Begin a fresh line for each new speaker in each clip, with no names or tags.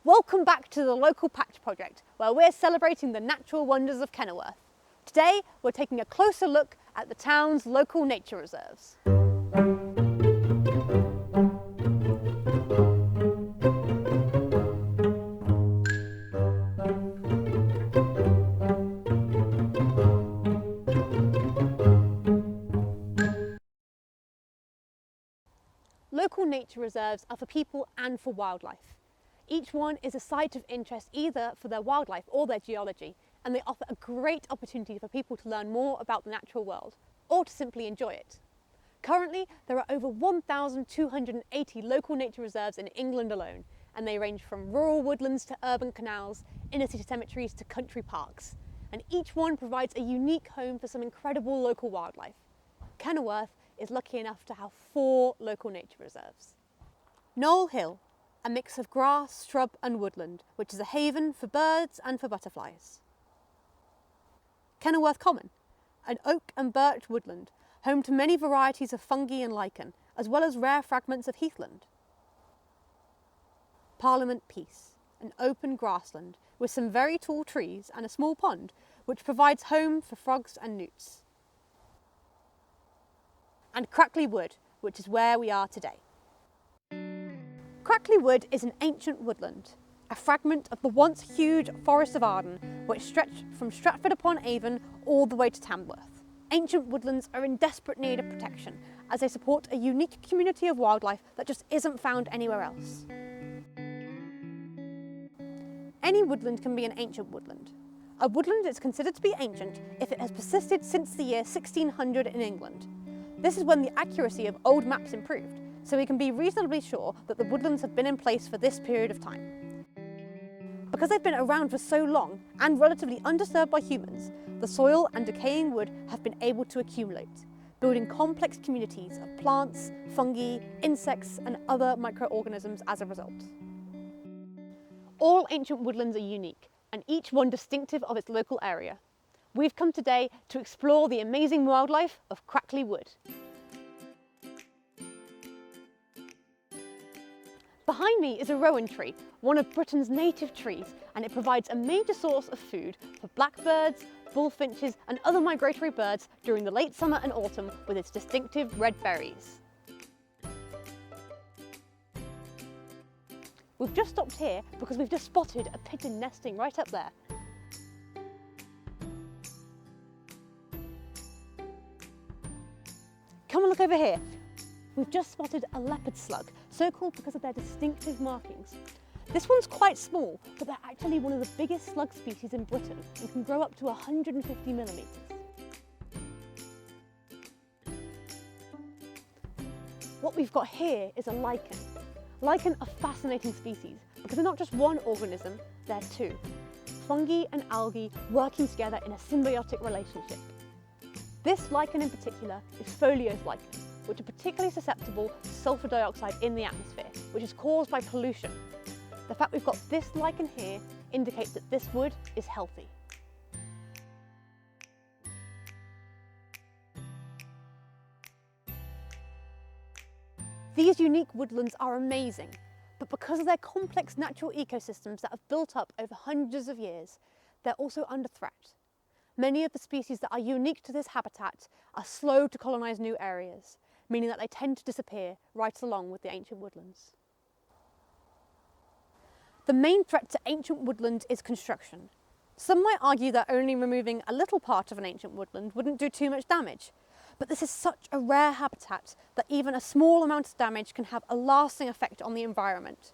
Welcome back to the Local Patch Project, where we're celebrating the natural wonders of Kenilworth. Today, we're taking a closer look at the town's local nature reserves. Local nature reserves are for people and for wildlife. Each one is a site of interest either for their wildlife or their geology, and they offer a great opportunity for people to learn more about the natural world, or to simply enjoy it. Currently, there are over 1,280 local nature reserves in England alone, and they range from rural woodlands to urban canals, inner city cemeteries to country parks. And each one provides a unique home for some incredible local wildlife. Kenilworth is lucky enough to have 4 local nature reserves. Knoll Hill, a mix of grass, shrub and woodland, which is a haven for birds and for butterflies. Kenilworth Common, an oak and birch woodland, home to many varieties of fungi and lichen, as well as rare fragments of heathland. Parliament Peace, an open grassland with some very tall trees and a small pond, which provides home for frogs and newts. And Crackley Wood, which is where we are today. Crackley Wood is an ancient woodland, a fragment of the once huge Forest of Arden, which stretched from Stratford-upon-Avon all the way to Tamworth. Ancient woodlands are in desperate need of protection, as they support a unique community of wildlife that just isn't found anywhere else. Any woodland can be an ancient woodland. A woodland is considered to be ancient if it has persisted since the year 1600 in England. This is when the accuracy of old maps improved, so we can be reasonably sure that the woodlands have been in place for this period of time. Because they've been around for so long and relatively undisturbed by humans, the soil and decaying wood have been able to accumulate, building complex communities of plants, fungi, insects and other microorganisms as a result. All ancient woodlands are unique, and each one distinctive of its local area. We've come today to explore the amazing wildlife of Crackley Wood. Behind me is a rowan tree, one of Britain's native trees, and it provides a major source of food for blackbirds, bullfinches and other migratory birds during the late summer and autumn with its distinctive red berries. We've just stopped here because we've just spotted a pigeon nesting right up there. Come and look over here. We've just spotted a leopard slug, so called because of their distinctive markings. This one's quite small, but they're actually one of the biggest slug species in Britain and can grow up to 150 millimetres. What we've got here is a lichen. Lichen are fascinating species because they're not just one organism, they're 2. Fungi and algae working together in a symbiotic relationship. This lichen in particular is foliose lichen, which are particularly susceptible to sulfur dioxide in the atmosphere, which is caused by pollution. The fact we've got this lichen here indicates that this wood is healthy. These unique woodlands are amazing, but because of their complex natural ecosystems that have built up over hundreds of years, they're also under threat. Many of the species that are unique to this habitat are slow to colonise new areas, meaning that they tend to disappear right along with the ancient woodlands. The main threat to ancient woodland is construction. Some might argue that only removing a little part of an ancient woodland wouldn't do too much damage, but this is such a rare habitat that even a small amount of damage can have a lasting effect on the environment.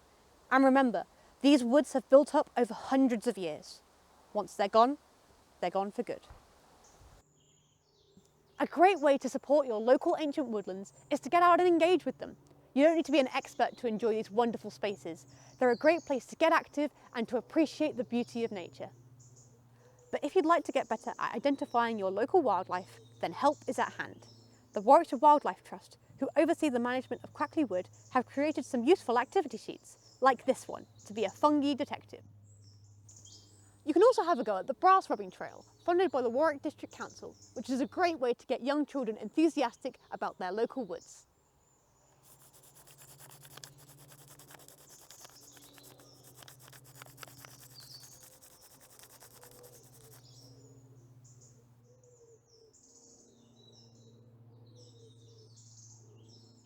And remember, these woods have built up over hundreds of years. Once they're gone for good. A great way to support your local ancient woodlands is to get out and engage with them. You don't need to be an expert to enjoy these wonderful spaces. They're a great place to get active and to appreciate the beauty of nature. But if you'd like to get better at identifying your local wildlife, then help is at hand. The Warwickshire Wildlife Trust, who oversee the management of Crackley Wood, have created some useful activity sheets, like this one, to be a fungi detective. You can also have a go at the Brass Rubbing Trail, funded by the Warwick District Council, which is a great way to get young children enthusiastic about their local woods.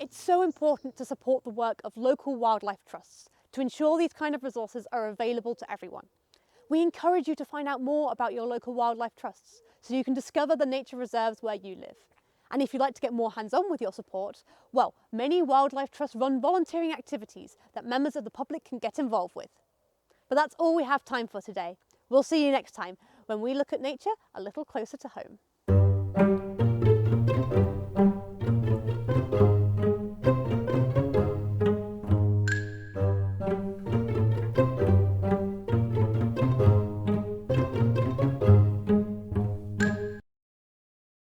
It's so important to support the work of local wildlife trusts to ensure these kind of resources are available to everyone. We encourage you to find out more about your local wildlife trusts so you can discover the nature reserves where you live. And if you'd like to get more hands-on with your support, well, many wildlife trusts run volunteering activities that members of the public can get involved with. But that's all we have time for today. We'll see you next time when we look at nature a little closer to home.